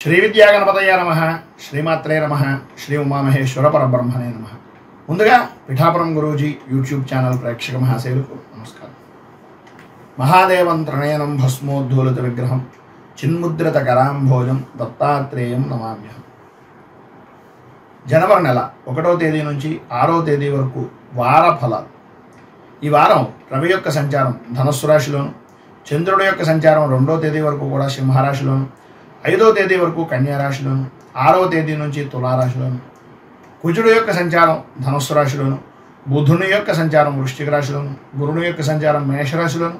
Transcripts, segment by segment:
శ్రీ విద్యాగణపతయ నమః, శ్రీమాత్రే నమః, శ్రీ ఉమామహేశ్వర పరబ్రహ్మణే నమః. ముందుగా పిఠాపురం గురూజీ యూట్యూబ్ ఛానల్ ప్రేక్షక మహాశయులకు నమస్కారం. మహాదేవం త్రణయనం భస్మోద్ధూలిత విగ్రహం చిన్ముద్రిత కరాంభోజం దత్తాత్రేయం నమామ్యహం. జనవరి నెల 1వ తేదీ నుంచి 6వ తేదీ వరకు వార ఫలాలు. ఈ వారం రవి యొక్క సంచారం ధనుస్సు రాశిలోను, చంద్రుడి యొక్క సంచారం 2వ తేదీ వరకు కూడా సింహరాశిలోను, 5వ తేదీ వరకు కన్యా రాశిలోను, 6వ తేదీ నుంచి తులారాశిలోను, కుజుడు యొక్క సంచారం ధనుస్సు రాశిలోను, బుధుని యొక్క సంచారం వృశ్చిక రాశిలోను, గురుని యొక్క సంచారం మేషరాశిలోను,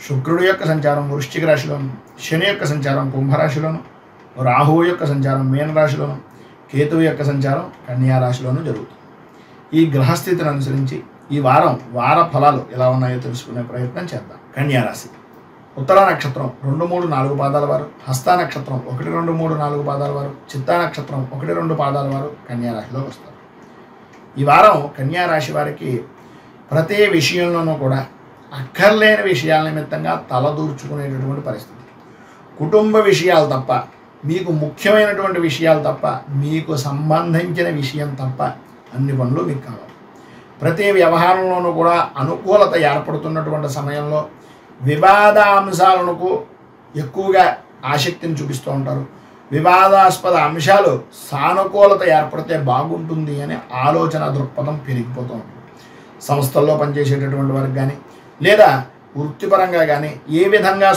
శుక్రుడి యొక్క సంచారం వృశ్చిక రాశిలోను, శని యొక్క సంచారం కుంభరాశిలోను, రాహువు యొక్క సంచారం మీన రాశిలోను, కేతువు యొక్క సంచారం కన్యా రాశిలోను జరుగుతుంది. ఈ గ్రహస్థితిని అనుసరించి ఈ వారం వార ఫలాలు ఎలా ఉన్నాయో తెలుసుకునే ప్రయత్నం చేద్దాం. కన్యా రాశి ఉత్తర నక్షత్రం 2, 3, 4 పాదాల వారు, హస్త నక్షత్రం 1, 2, 3, 4 పాదాల వారు, చిత్తా నక్షత్రం 1, 2 పాదాల వారు కన్యా రాశిలో వస్తారు. ఈ వారం కన్యా రాశి వారికి ప్రతి విషయంలోనూ కూడా అక్కర్లేని విషయాల నిమిత్తంగా తలదూర్చుకునేటటువంటి పరిస్థితి. కుటుంబ విషయాలు తప్ప, మీకు ముఖ్యమైనటువంటి విషయాలు తప్ప, మీకు సంబంధించిన విషయం తప్ప అన్ని పనులు మీకు కావాలి. ప్రతి వ్యవహారంలోనూ కూడా అనుకూలత ఏర్పడుతున్నటువంటి సమయంలో వివాదాంశాలకు ఎక్కువగా ఆసక్తిని చూపిస్తూ ఉంటారు. వివాదాస్పద అంశాలు సానుకూలత ఏర్పడితే బాగుంటుంది అనే ఆలోచన దృక్పథం పెరిగిపోతూ ఉంటుంది. సంస్థల్లో పనిచేసేటటువంటి వారికి కానీ లేదా వృత్తిపరంగా కానీ ఏ విధంగా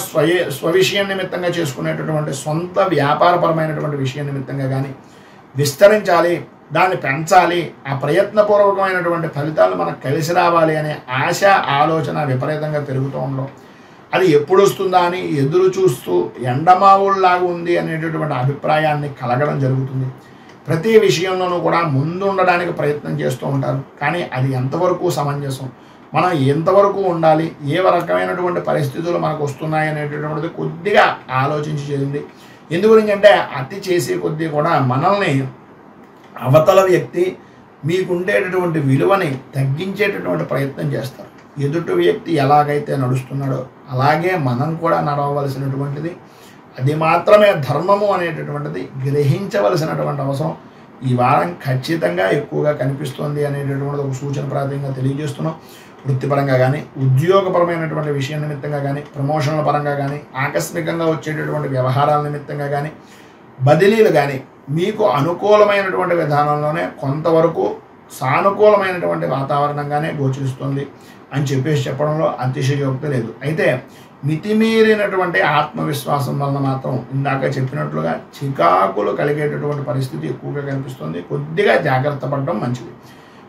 స్వవిషయం నిమిత్తంగా చేసుకునేటటువంటి సొంత వ్యాపారపరమైనటువంటి విషయం నిమిత్తంగా కానీ విస్తరించాలి, దాన్ని పెంచాలి, ఆ ప్రయత్నపూర్వకమైనటువంటి ఫలితాలు మనకు కలిసి రావాలి అనే ఆశ ఆలోచన విపరీతంగా పెరుగుతూ ఉండడం, అది ఎప్పుడు వస్తుందా అని ఎదురు చూస్తూ ఎండమావుల్లాగా ఉంది అనేటటువంటి అభిప్రాయాన్ని కలగడం జరుగుతుంది. ప్రతి విషయంలోనూ కూడా ముందు ఉండడానికి ప్రయత్నం చేస్తూ ఉంటారు. కానీ అది ఎంతవరకు సమంజసం, మనం ఎంతవరకు ఉండాలి, ఏ రకమైనటువంటి పరిస్థితులు మనకు వస్తున్నాయి అనేటటువంటిది కొద్దిగా ఆలోచించి చేయండి. ఎందు గురించి అంటే అతి చేసే కొద్దీ కూడా మనల్ని అవతల వ్యక్తి మీకుండేటటువంటి విలువని తగ్గించేటటువంటి ప్రయత్నం చేస్తారు. ఎదుటి వ్యక్తి ఎలాగైతే నడుస్తున్నాడో అలాగే మనం కూడా నడవవలసినటువంటిది, అది మాత్రమే ధర్మము అనేటటువంటిది గ్రహించవలసినటువంటి అవసరం ఈ వారం ఖచ్చితంగా ఎక్కువగా కనిపిస్తుంది అనేటటువంటిది ఒక సూచన ప్రాతిపదికగా తెలియజేస్తున్నాం. వృత్తిపరంగా కానీ, ఉద్యోగపరమైనటువంటి విషయం నిమిత్తంగా కానీ, ప్రమోషన్ల పరంగా కానీ, ఆకస్మికంగా వచ్చేటటువంటి వ్యవహారాల నిమిత్తంగా కానీ, బదిలీలు కానీ మీకు అనుకూలమైనటువంటి విధానంలోనే కొంతవరకు సానుకూలమైనటువంటి వాతావరణంగానే గోచరిస్తుంది అని చెప్పడంలో అతిశయోక్తి లేదు. అయితే మితిమీరినటువంటి ఆత్మవిశ్వాసం వలన మాత్రం ఇందాక చెప్పినట్లుగా చికాకులు కలిగేటటువంటి పరిస్థితి ఎక్కువగా కనిపిస్తుంది. కొద్దిగా జాగ్రత్త పడడం మంచిది.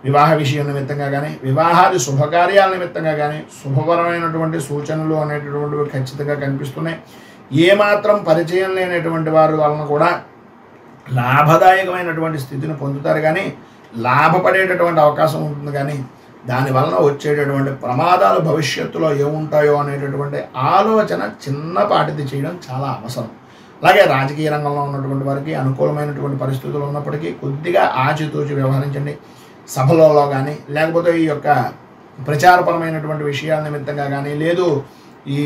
వివాహ విషయం నిమిత్తంగా కానీ, వివాహాది శుభకార్యాల నిమిత్తంగా కానీ శుభపరమైనటువంటి సూచనలు అనేటటువంటివి ఖచ్చితంగా కనిపిస్తున్నాయి. ఏమాత్రం పరిచయం లేనటువంటి వారి వలన కూడా లాభదాయకమైనటువంటి స్థితిని పొందుతారు, కానీ లాభపడేటటువంటి అవకాశం ఉంటుంది. కానీ దానివలన వచ్చేటటువంటి ప్రమాదాలు భవిష్యత్తులో ఏముంటాయో అనేటటువంటి ఆలోచన చిన్నపాటిది చేయడం చాలా అవసరం. అలాగే రాజకీయ రంగంలో ఉన్నటువంటి వారికి అనుకూలమైనటువంటి పరిస్థితులు ఉన్నప్పటికీ కొద్దిగా ఆచితూచి వ్యవహరించండి. సభలలో కానీ, లేకపోతే ఈ యొక్క ప్రచారపరమైనటువంటి విషయాల నిమిత్తంగా కానీ, లేదు ఈ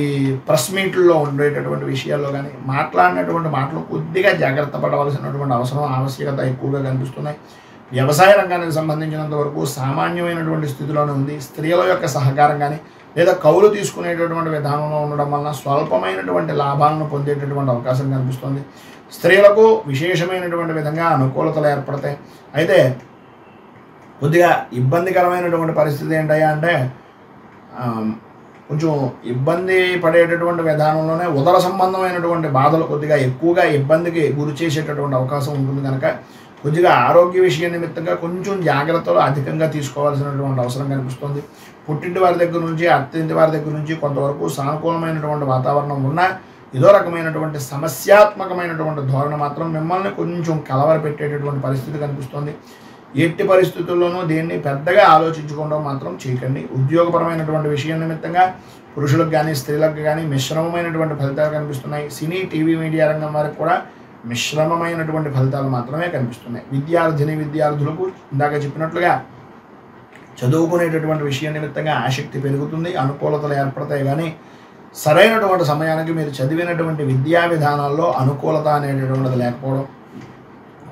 ప్రెస్ మీట్లలో ఉండేటటువంటి విషయాల్లో కానీ మాట్లాడినటువంటి మాటలు కొద్దిగా జాగ్రత్త పడవలసినటువంటి అవసరం, ఆవశ్యకత ఎక్కువగా కనిపిస్తున్నాయి. వ్యవసాయ రంగానికి సంబంధించినంత వరకు సామాన్యమైనటువంటి స్థితిలోనే ఉంది. స్త్రీల యొక్క సహకారం కానీ లేదా కౌలు తీసుకునేటటువంటి విధానంలో ఉండడం వలన స్వల్పమైనటువంటి లాభాలను పొందేటటువంటి అవకాశం కనిపిస్తుంది. స్త్రీలకు విశేషమైనటువంటి విధంగా అనుకూలతలు ఏర్పడతాయి. అయితే కొద్దిగా ఇబ్బందికరమైనటువంటి పరిస్థితి ఏంటయ్యా అంటే కొంచెం ఇబ్బంది పడేటటువంటి విధానంలోనే ఉదర సంబంధమైనటువంటి బాధలు కొద్దిగా ఎక్కువగా ఇబ్బందికి గురి చేసేటటువంటి అవకాశం ఉంటుంది. కనుక కొద్దిగా ఆరోగ్య విషయం నిమిత్తంగా కొంచెం జాగ్రత్తలు అధికంగా తీసుకోవాల్సినటువంటి అవసరం కనిపిస్తుంది. పుట్టింటి వారి దగ్గర నుంచి, అత్తింటి వారి దగ్గర నుంచి కొంతవరకు సానుకూలమైనటువంటి వాతావరణం ఉన్నా ఏదో రకమైనటువంటి సమస్యాత్మకమైనటువంటి ధోరణి మాత్రం మిమ్మల్ని కొంచెం కలవరపెట్టేటటువంటి పరిస్థితి కనిపిస్తుంది. ఎట్టి పరిస్థితుల్లోనూ దీన్ని పెద్దగా ఆలోచించుకోవడం మాత్రం చేయకండి. ఉద్యోగపరమైనటువంటి విషయం నిమిత్తంగా పురుషులకు కానీ స్త్రీలకు కానీ మిశ్రమమైనటువంటి ఫలితాలు కనిపిస్తున్నాయి. సినీ, టీవీ, మీడియా రంగం వారికి కూడా మిశ్రమమైనటువంటి ఫలితాలు మాత్రమే కనిపిస్తున్నాయి. విద్యార్థులకు ఇందాక చెప్పినట్లుగా చదువుకునేటటువంటి విషయం నిమిత్తంగా ఆసక్తి పెరుగుతుంది, అనుకూలతలు ఏర్పడతాయి. కానీ సరైనటువంటి సమయానికి మీరు చదివినటువంటి విద్యా విధానాల్లో అనుకూలత అనేటటువంటిది లేకపోవడం,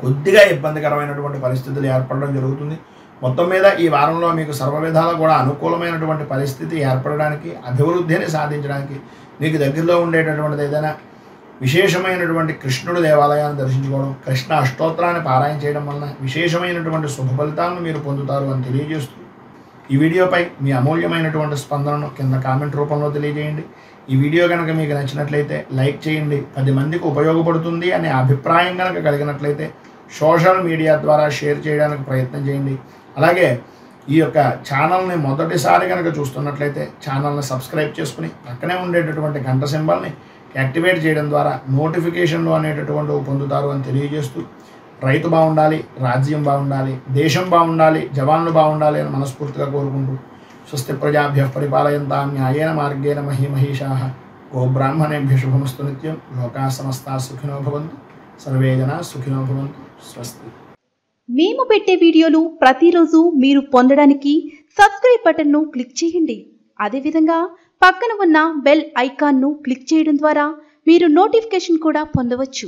కొద్దిగా ఇబ్బందికరమైనటువంటి పరిస్థితులు ఏర్పడడం జరుగుతుంది. మొత్తం మీద ఈ వారంలో మీకు సర్వ విధాలా కూడా అనుకూలమైనటువంటి పరిస్థితి ఏర్పడడానికి, అభివృద్ధిని సాధించడానికి మీకు దగ్గరలో ఉండేటటువంటిది ఏదైనా విశేషమైనటువంటి కృష్ణుడు దేవాలయాన్ని దర్శించుకోవడం, కృష్ణ అష్టోత్తరాన్ని పారాయణ చేయడం వలన విశేషమైనటువంటి శుభ ఫలితాలను మీరు పొందుతారు అని తెలియజేస్తూ, ఈ వీడియోపై మీ అమూల్యమైనటువంటి స్పందనను కింద కామెంట్ రూపంలో తెలియజేయండి. ఈ వీడియో కనుక మీకు నచ్చినట్లయితే లైక్ చేయండి. 10 మందికి ఉపయోగపడుతుంది అనే అభిప్రాయం కనుక కలిగినట్లయితే సోషల్ మీడియా ద్వారా షేర్ చేయడానికి ప్రయత్నం చేయండి. అలాగే ఈ యొక్క ఛానల్ని మొదటిసారి కనుక చూస్తున్నట్లయితే ఛానల్ని సబ్స్క్రైబ్ చేసుకుని పక్కనే ఉండేటటువంటి గంట సింబల్ని యాక్టివేట్ చేయడం ద్వారా నోటిఫికేషన్లు అనేటటువంటివి పొందుతారు అని తెలియజేస్తూ, రైతు బాగుండాలి, రాజ్యం బాగుండాలి, దేశం బాగుండాలి, జవాన్లు బాగుండాలి అని మనస్ఫూర్తిగా కోరుకుంటూ, స్వస్తి ప్రజాభ్యః పరిపాలయంతాం న్యాయేన మార్గేణ మహీమహీషాః గోబ్రాహ్మణేభ్యః శుభమస్తు నిత్యం. లోకాః సమస్తాః సుఖినో భవంతు. సర్వే జనాః సుఖినో భవంతు. స్వస్తి. మేము పెట్టే వీడియోలు ప్రతిరోజు మీరు పొందడానికి సబ్స్క్రైబ్ బటన్ను క్లిక్ చేయండి. అదేవిధంగా పక్కన ఉన్న బెల్ ఐకాన్ను క్లిక్ చేయడం ద్వారా మీరు నోటిఫికేషన్ కూడా పొందవచ్చు.